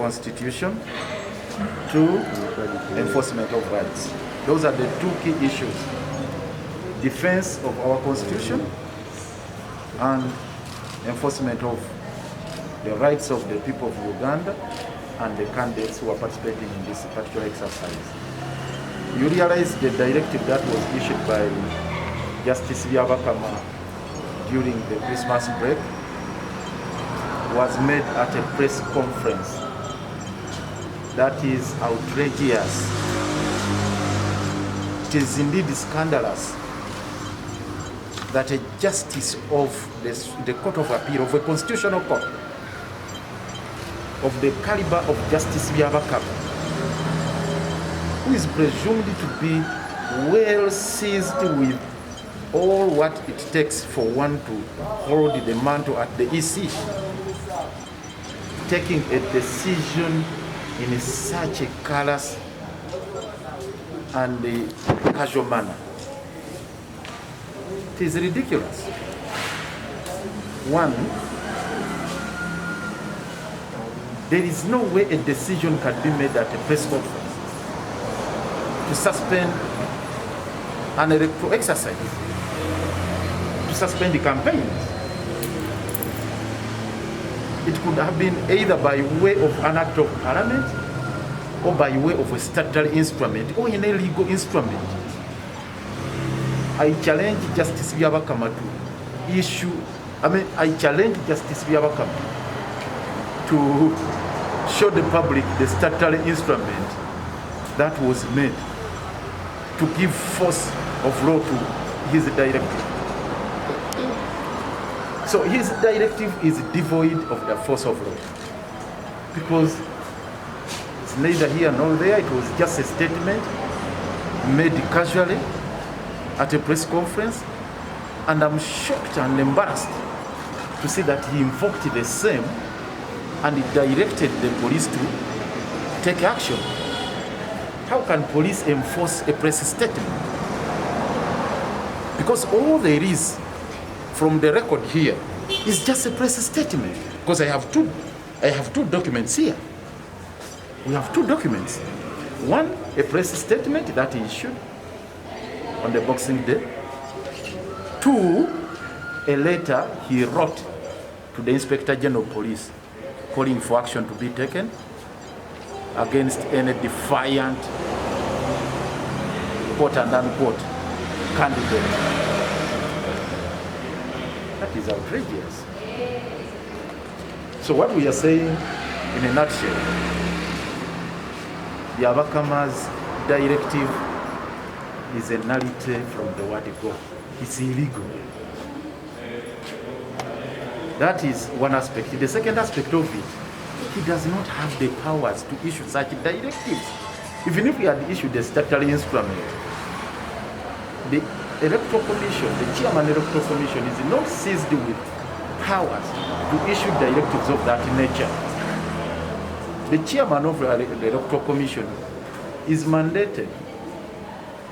Constitution. 2, enforcement of rights. Those are the two key issues. Defense of our Constitution and enforcement of the rights of the people of Uganda and the candidates who are participating in this particular exercise. You realize the directive that was issued by Justice Byabakama during the Christmas break was made at a press conference. That is outrageous. It is indeed scandalous that a justice of the Court of Appeal, of a constitutional court, of the caliber of Justice Byabakama, who is presumed to be well seized with all what it takes for one to hold the mantle at the EC, taking a decision in such a callous and casual manner. It is ridiculous. One, there is no way a decision can be made at a press conference to suspend an electoral exercise, to suspend the campaigns. It could have been either by way of an act of parliament or by way of a statutory instrument or in a legal instrument. I challenge Justice Byabakama to I challenge Justice Byabakama to show the public the statutory instrument that was made to give force of law to his directive. So his directive is devoid of the force of law, because it's neither here nor there. It was just a statement made casually at a press conference, and I'm shocked and embarrassed to see that he invoked the same and he directed the police to take action. How can police enforce a press statement? Because all there is from the record here is just a press statement. Because I have two documents here. We have two documents. One, a press statement that he issued on the Boxing Day. Two, a letter he wrote to the Inspector General of Police calling for action to be taken against any defiant, quote and unquote, candidate. That is outrageous. So what we are saying in a nutshell, Byabakama's directive is a nullity from the word go. It's illegal. That is one aspect. The second aspect of it, he does not have the powers to issue such directives. Even if he had issued a statutory instrument, the Electoral Commission, the Chairman of the Electoral Commission, is not seized with powers to issue directives of that nature. The Chairman of the Electoral Commission is mandated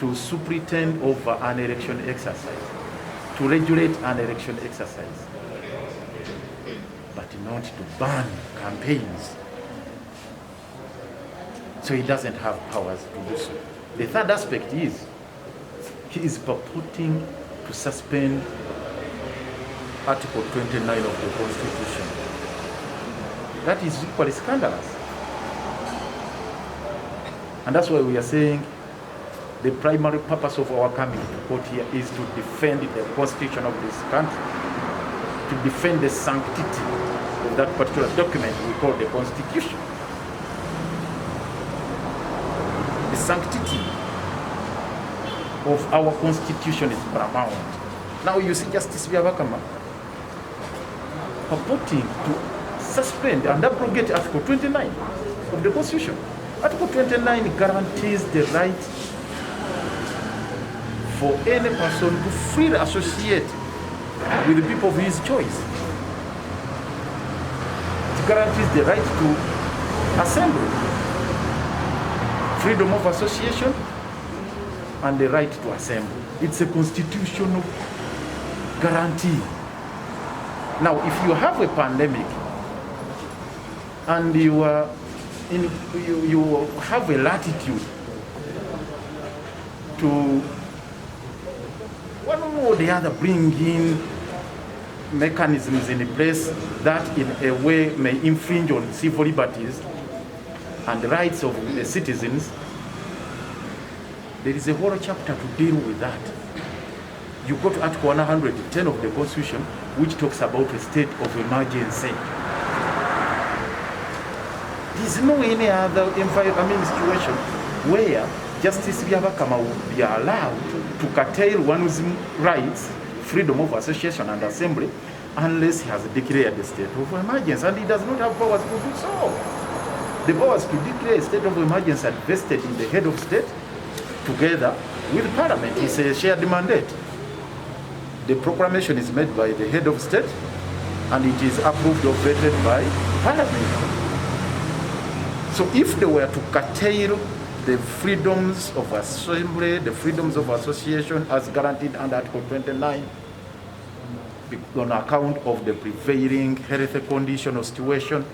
to superintend over an election exercise, to regulate an election exercise, but not to ban campaigns. So he doesn't have powers to do so. The third aspect is he is purporting to suspend Article 29 of the Constitution. That is equally scandalous. And that's why we are saying the primary purpose of our coming to court here is to defend the Constitution of this country, to defend the sanctity of that particular document we call the Constitution. The sanctity of our Constitution is paramount. Now you see Justice Byabakama purporting to suspend and abrogate Article 29 of the Constitution. Article 29 guarantees the right for any person to freely associate with the people of his choice. It guarantees the right to assemble, freedom of association, and the right to assemble. It's a constitutional guarantee. Now, if you have a pandemic and you are you have a latitude to one or the other bring in mechanisms in place that in a way may infringe on civil liberties and the rights of the citizens. There is a whole chapter to deal with that. You go to Article 110 of the Constitution, which talks about a state of emergency. There is no any other situation where Justice Byabakama will be allowed to curtail one's rights, freedom of association and assembly, unless he has declared a state of emergency, and he does not have powers to do so. The powers to declare a state of emergency are vested in the head of state together with Parliament. It's a shared mandate. The proclamation is made by the head of state and it is approved or vetted by Parliament. So if they were to curtail the freedoms of assembly, the freedoms of association as guaranteed under Article 29 on account of the prevailing health condition or situation,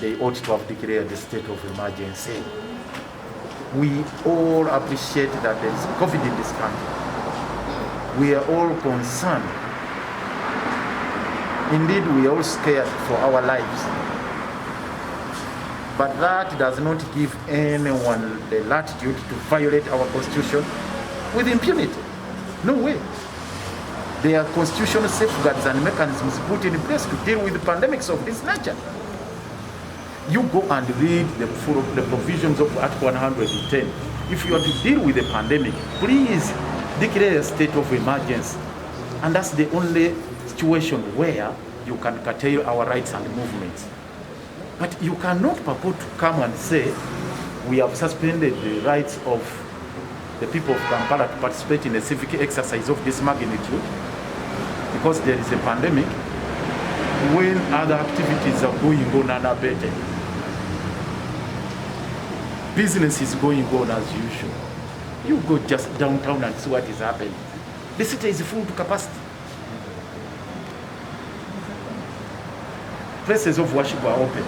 they ought to have declared the state of emergency. We all appreciate that there is COVID in this country. We are all concerned. Indeed, we are all scared for our lives. But that does not give anyone the latitude to violate our constitution with impunity. No way. There are constitutional safeguards and mechanisms put in place to deal with pandemics of this nature. You go and read the provisions of Article 110. If you are to deal with a pandemic, please declare a state of emergency. And that's the only situation where you can curtail our rights and movements. But you cannot purport to come and say, we have suspended the rights of the people of Kampala to participate in a civic exercise of this magnitude because there is a pandemic when other activities are going on unabated. Business is going on as usual. You go just downtown and see what is happening. The city is full to capacity. Places of worship are open.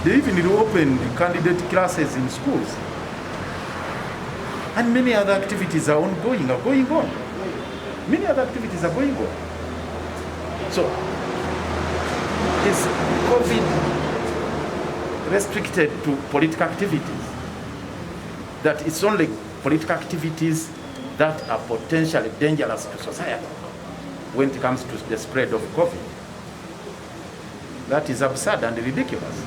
They even reopened candidate classes in schools. And many other activities are going on. Many other activities are going on. So, is COVID restricted to political activities? That it's only political activities that are potentially dangerous to society when it comes to the spread of COVID? That is absurd and ridiculous.